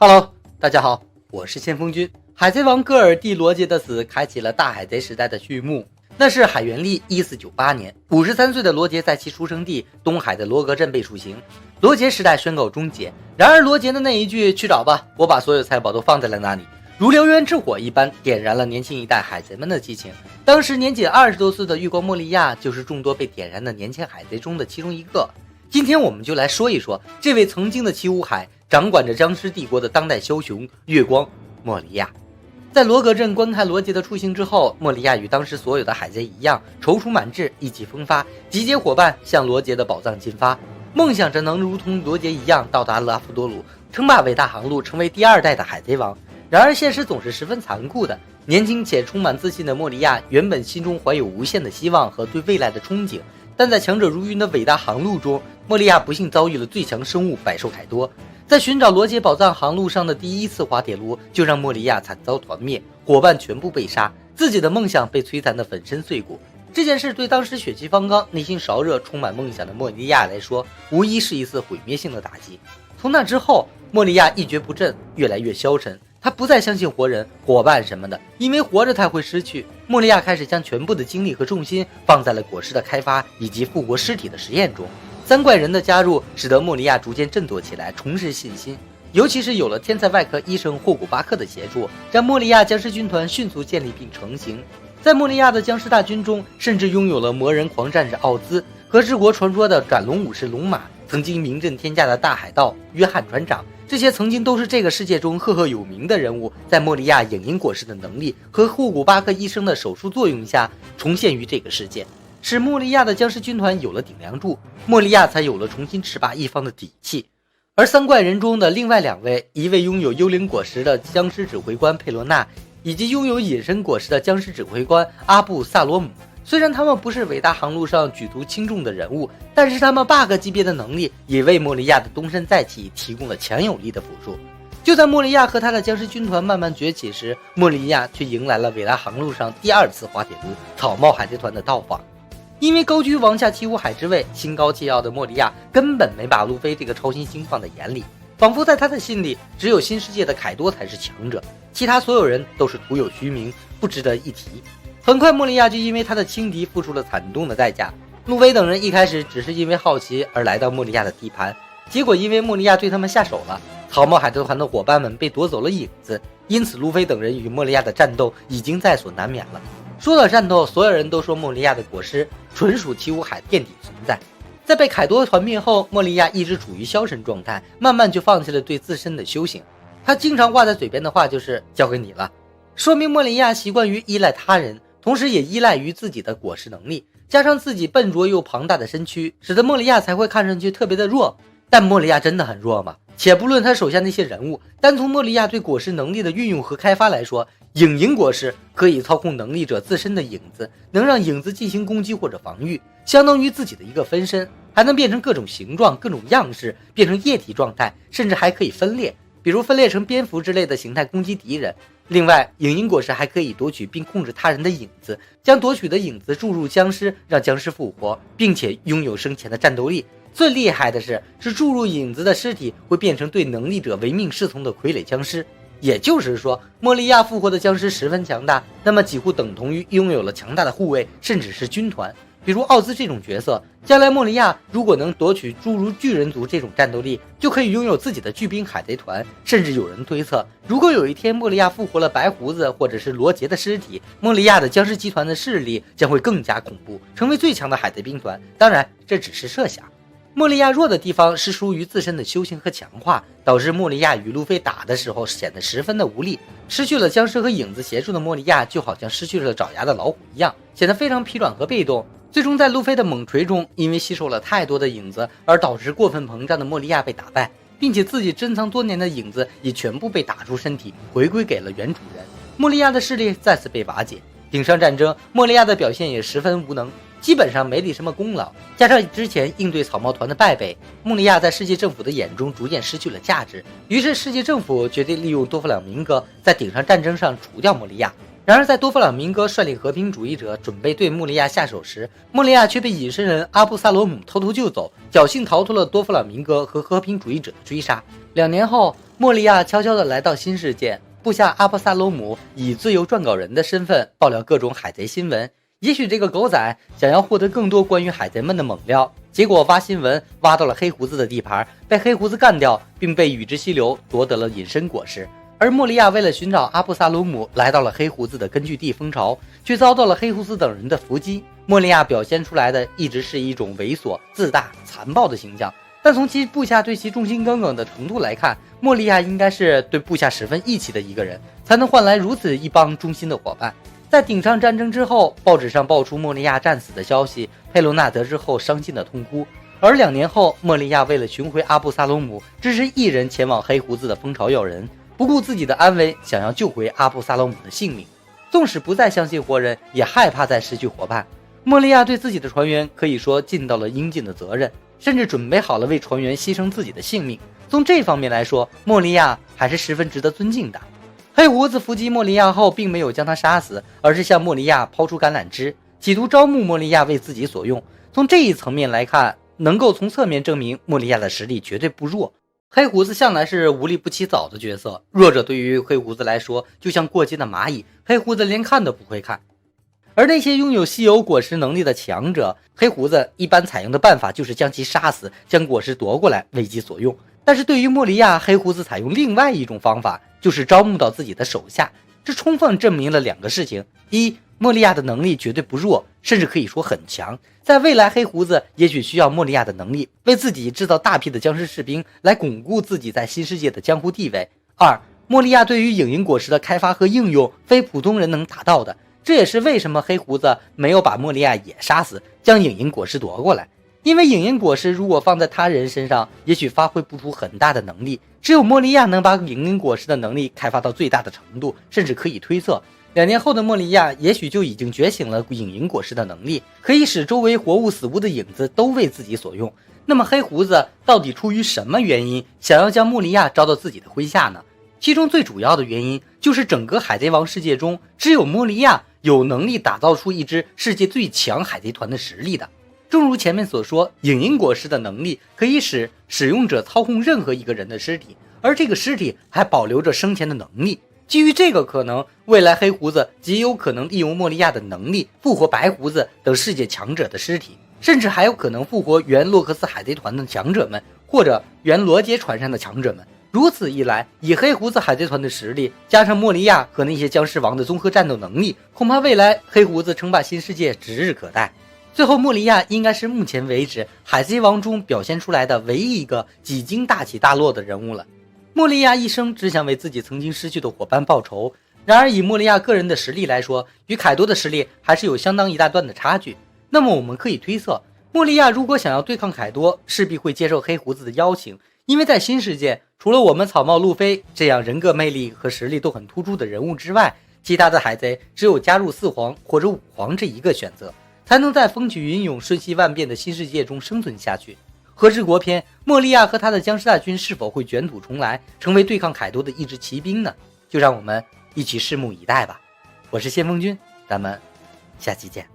Hello， 大家好，我是先锋军。海贼王戈尔蒂·罗杰的死开启了大海贼时代的序幕。那是海元历1498年，53岁的罗杰在其出生地东海的罗格镇被处刑，罗杰时代宣告终结。然而罗杰的那一句去找吧，我把所有财宝都放在了那里，如燎原之火一般点燃了年轻一代海贼们的激情。当时年仅20多岁的月光莫利亚就是众多被点燃的年轻海贼中的其中一个。今天我们就来说一说这位曾经的七武海掌管着僵尸帝国的当代枭雄月光莫利亚。在罗格镇观看罗杰的出行之后，莫利亚与当时所有的海贼一样踌躇满志，意气风发，集结伙伴向罗杰的宝藏进发，梦想着能如同罗杰一样到达拉夫多鲁，称霸伟大航路，成为第2代的海贼王。然而现实总是十分残酷的，年轻且充满自信的莫利亚原本心中怀有无限的希望和对未来的憧憬，但在强者如云的伟大航路中，莫利亚不幸遭遇了最强生物百兽凯多。在寻找罗杰宝藏航路上的第一次滑铁卢，就让莫利亚惨遭团灭，伙伴全部被杀，自己的梦想被摧残得粉身碎骨。这件事对当时血气方刚、内心烧热、充满梦想的莫利亚来说，无疑是一次毁灭性的打击。从那之后，莫利亚一蹶不振，越来越消沉。他不再相信活人、伙伴什么的，因为活着他会失去。莫利亚开始将全部的精力和重心放在了果实的开发以及复活尸体的实验中。三怪人的加入使得莫利亚逐渐振作起来，重拾信心。尤其是有了天才外科医生霍古巴克的协助，让莫利亚僵尸军团迅速建立并成型。在莫利亚的僵尸大军中，甚至拥有了魔人狂战士奥兹和治国传说的斩龙武士龙马，曾经名震天下的大海盗约翰船长，这些曾经都是这个世界中赫赫有名的人物，在莫利亚影音果实的能力和霍古巴克医生的手术作用下，重现于这个世界，使莫利亚的僵尸军团有了顶梁柱，莫利亚才有了重新叱咤一方的底气。而三怪人中的另外2位，一位拥有幽灵果实的僵尸指挥官佩罗纳，以及拥有隐身果实的僵尸指挥官阿布萨罗姆，虽然他们不是伟大航路上举足轻重的人物，但是他们 bug 级别的能力也为莫利亚的东山再起提供了强有力的辅助。就在莫利亚和他的僵尸军团慢慢崛起时，莫利亚却迎来了伟大航路上第2次滑铁卢草帽海贼团的到访。因为高居王下七武海之位，心高气傲的莫利亚根本没把路飞这个超新星放在眼里，仿佛在他的心里只有新世界的凯多才是强者，其他所有人都是徒有虚名，不值得一提。很快莫利亚就因为他的轻敌付出了惨重的代价。路飞等人一开始只是因为好奇而来到莫利亚的地盘，结果因为莫利亚对他们下手了，草帽海贼团的伙伴们被夺走了影子，因此路飞等人与莫利亚的战斗已经在所难免了。说到战斗，所有人都说莫利亚的果实纯属七武海垫底存在。在被凯多团灭后，莫利亚一直处于消沉状态，慢慢就放弃了对自身的修行。他经常挂在嘴边的话就是交给你了，说明莫利亚习惯于依赖他人，同时也依赖于自己的果实能力，加上自己笨拙又庞大的身躯，使得莫利亚才会看上去特别的弱。但莫利亚真的很弱吗？且不论他手下那些人物，单从莫利亚对果实能力的运用和开发来说，影银果实可以操控能力者自身的影子，能让影子进行攻击或者防御，相当于自己的一个分身，还能变成各种形状、各种样式，变成液体状态，甚至还可以分裂，比如分裂成蝙蝠之类的形态攻击敌人。另外，影银果实还可以夺取并控制他人的影子，将夺取的影子注入僵尸，让僵尸复活，并且拥有生前的战斗力。最厉害的是注入影子的尸体会变成对能力者唯命是从的傀儡僵尸。也就是说，莫利亚复活的僵尸十分强大，那么几乎等同于拥有了强大的护卫，甚至是军团。比如奥兹这种角色，将来莫利亚如果能夺取诸如巨人族这种战斗力，就可以拥有自己的巨兵海贼团。甚至有人推测，如果有一天莫利亚复活了白胡子或者是罗杰的尸体，莫利亚的僵尸集团的势力将会更加恐怖，成为最强的海贼兵团。当然，这只是设想。莫利亚弱的地方是属于自身的修行和强化，导致莫利亚与路飞打的时候显得十分的无力。失去了僵尸和影子协助的莫利亚就好像失去了爪牙的老虎一样，显得非常疲软和被动。最终在路飞的猛锤中，因为吸收了太多的影子而导致过分膨胀的莫利亚被打败，并且自己珍藏多年的影子也全部被打出身体，回归给了原主人。莫利亚的势力再次被瓦解。顶上战争，莫利亚的表现也十分无能，基本上没立什么功劳，加上之前应对草帽团的败北，莫利亚在世界政府的眼中逐渐失去了价值。于是世界政府决定利用多弗朗明哥在顶上战争上除掉莫利亚。然而在多弗朗明哥率领和平主义者准备对莫利亚下手时，莫利亚却被隐身人阿布萨罗姆偷偷救走，侥幸逃脱了多弗朗明哥和和平主义者的追杀。2年后，莫利亚悄悄地来到新世界，部下阿布萨罗姆以自由撰稿人的身份爆料各种海贼新闻。也许这个狗仔想要获得更多关于海贼们的猛料，结果挖新闻挖到了黑胡子的地盘，被黑胡子干掉，并被与之溪流夺得了隐身果实。而莫利亚为了寻找阿布萨罗姆，来到了黑胡子的根据地蜂巢，却遭到了黑胡子等人的伏击。莫利亚表现出来的一直是一种猥琐、自大、残暴的形象，但从其部下对其忠心耿耿的程度来看，莫利亚应该是对部下十分义气的一个人，才能换来如此一帮忠心的伙伴。在顶上战争之后，报纸上爆出莫利亚战死的消息，佩罗纳得知后伤心的痛哭。而2年后，莫利亚为了寻回阿布萨罗姆，只身一人前往黑胡子的蜂巢要人，不顾自己的安危，想要救回阿布萨罗姆的性命。纵使不再相信活人，也害怕再失去伙伴。莫利亚对自己的船员可以说尽到了应尽的责任，甚至准备好了为船员牺牲自己的性命。从这方面来说，莫利亚还是十分值得尊敬的。黑胡子伏击莫利亚后，并没有将他杀死，而是向莫利亚抛出橄榄枝，企图招募莫利亚为自己所用。从这一层面来看，能够从侧面证明莫利亚的实力绝对不弱。黑胡子向来是无利不起早的角色，弱者对于黑胡子来说就像过街的蚂蚁，黑胡子连看都不会看。而那些拥有稀有果实能力的强者，黑胡子一般采用的办法就是将其杀死，将果实夺过来为己所用。但是对于莫利亚，黑胡子采用另外一种方法，就是招募到自己的手下。这充分证明了2个事情：一，莫利亚的能力绝对不弱，甚至可以说很强，在未来黑胡子也许需要莫利亚的能力，为自己制造大批的僵尸士兵，来巩固自己在新世界的江湖地位。2，莫利亚对于影音果实的开发和应用，非普通人能达到的。这也是为什么黑胡子没有把莫利亚也杀死，将影音果实夺过来。因为影音果实如果放在他人身上，也许发挥不出很大的能力，只有莫利亚能把影音果实的能力开发到最大的程度，甚至可以推测2年后的莫利亚也许就已经觉醒了影音果实的能力，可以使周围活物死物的影子都为自己所用。那么黑胡子到底出于什么原因想要将莫利亚招到自己的麾下呢？其中最主要的原因就是整个海贼王世界中，只有莫利亚有能力打造出一支世界最强海贼团的实力的。正如前面所说，影音果实的能力可以使使用者操控任何一个人的尸体，而这个尸体还保留着生前的能力。基于这个可能，未来黑胡子极有可能利用莫利亚的能力复活白胡子等世界强者的尸体，甚至还有可能复活原洛克斯海贼团的强者们，或者原罗杰船上的强者们。如此一来，以黑胡子海贼团的实力，加上莫利亚和那些僵尸王的综合战斗能力，恐怕未来黑胡子称霸新世界指日可待。最后，莫利亚应该是目前为止海贼王中表现出来的唯一一个几经大起大落的人物了。莫利亚一生只想为自己曾经失去的伙伴报仇，然而以莫利亚个人的实力来说，与凯多的实力还是有相当一大段的差距。那么我们可以推测，莫利亚如果想要对抗凯多，势必会接受黑胡子的邀请，因为在新世界，除了我们草帽路飞这样人格魅力和实力都很突出的人物之外，其他的海贼只有加入4皇或者5皇这一个选择，才能在风起云涌瞬息万变的新世界中生存下去。和之国篇，莫利亚和他的僵尸大军是否会卷土重来，成为对抗凯多的一支骑兵呢？就让我们一起拭目以待吧。我是先锋君，咱们下期见。